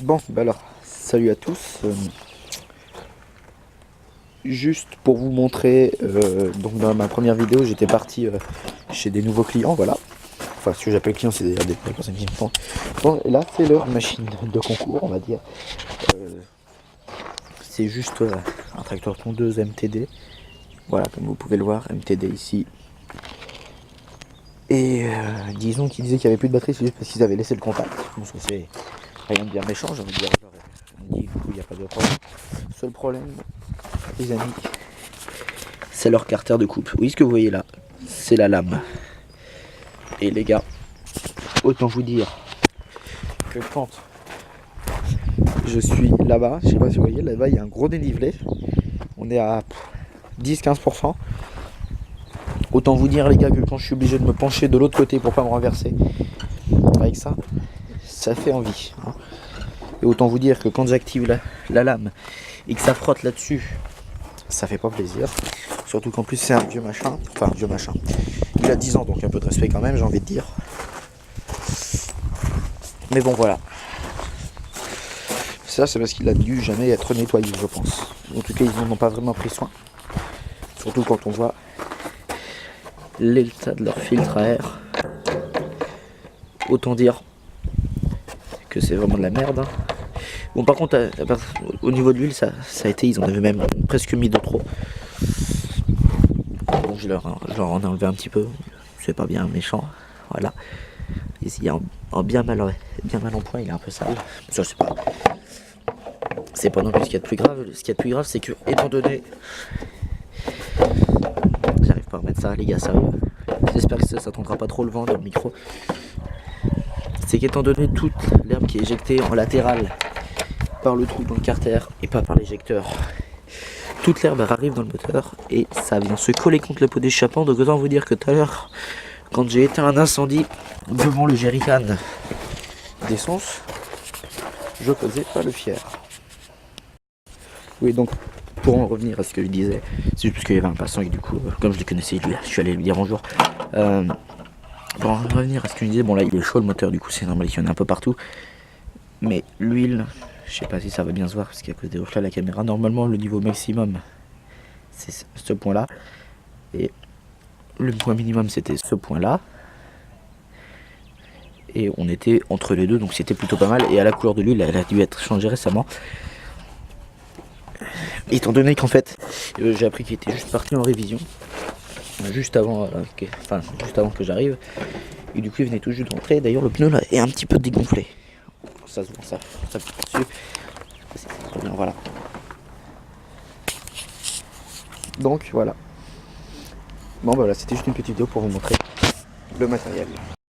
Bon, bah alors, salut à tous. Juste pour vous montrer, donc dans ma première vidéo, j'étais parti chez des nouveaux clients, voilà. Enfin, ce que j'appelle clients, c'est d'ailleurs des personnes qui me font. Bon, là, c'est leur machine de concours, on va dire. C'est juste un tracteur tondeuse MTD. Voilà, comme vous pouvez le voir, MTD ici. Et disons qu'ils disaient qu'il n'y avait plus de batterie, c'est juste parce qu'ils avaient laissé le contact. Bon, ça c'est rien de bien méchant, j'ai envie de dire. On dit il n'y a pas de problème. Seul problème, les amis, c'est leur carter de coupe. Oui, ce que vous voyez là, c'est la lame. Et les gars, autant vous dire que quand je suis là-bas, je sais pas si vous voyez, là-bas il y a un gros dénivelé. On est à 10-15%. Autant vous dire les gars que quand je suis obligé de me pencher de l'autre côté pour pas me renverser, avec ça, ça fait envie. Hein. Et autant vous dire que quand j'active la lame et que ça frotte là-dessus, ça fait pas plaisir. Surtout qu'en plus c'est un vieux machin. Enfin un vieux machin. Il a 10 ans donc un peu de respect quand même, j'ai envie de dire. Mais bon voilà. Ça c'est parce qu'il a dû jamais être nettoyé je pense. En tout cas ils n'en ont pas vraiment pris soin. Surtout quand on voit l'état de leur filtre à air. Autant dire que c'est vraiment de la merde. Hein. Bon par contre au niveau de l'huile ça a été, ils en avaient même presque mis de trop. Bon je leur en ai enlevé un petit peu, c'est pas bien méchant, voilà. Ici en bien mal en point, il est un peu sale. Ça c'est pas non plus ce qu'il y a de plus grave. Ce qu'il y a de plus grave c'est que étant donné, j'arrive pas à remettre ça les gars sérieux. J'espère que ça tentera pas trop le vent dans le micro. C'est qu'étant donné toute l'herbe qui est éjectée en latéral par le trou dans le carter et pas par l'éjecteur, toute l'herbe arrive dans le moteur et ça vient se coller contre le pot d'échappement. Donc autant vous dire que tout à l'heure, quand j'ai éteint un incendie devant le jerrycan d'essence, je faisais pas le fier. Oui, donc pour en revenir à ce que je disais, c'est juste parce qu'il y avait un passant et du coup, comme je le connaissais, je suis allé lui dire bonjour. Pour en revenir à ce que je disais, bon là il est chaud le moteur, du coup c'est normal qu'il y en ait un peu partout. Mais l'huile, je sais pas si ça va bien se voir parce qu'à cause des reflets à la caméra, normalement le niveau maximum c'est ce point là. Et le point minimum c'était ce point là. Et on était entre les deux donc c'était plutôt pas mal. Et à la couleur de l'huile elle a dû être changée récemment. Étant donné qu'en fait j'ai appris qu'il était juste parti en révision juste avant que j'arrive. Et du coup il venait tout juste de rentrer. D'ailleurs le pneu là est un petit peu dégonflé. Ça se voit ça dessus. C'est trop bien, voilà. Donc voilà. Bon bah voilà, c'était juste une petite vidéo pour vous montrer le matériel.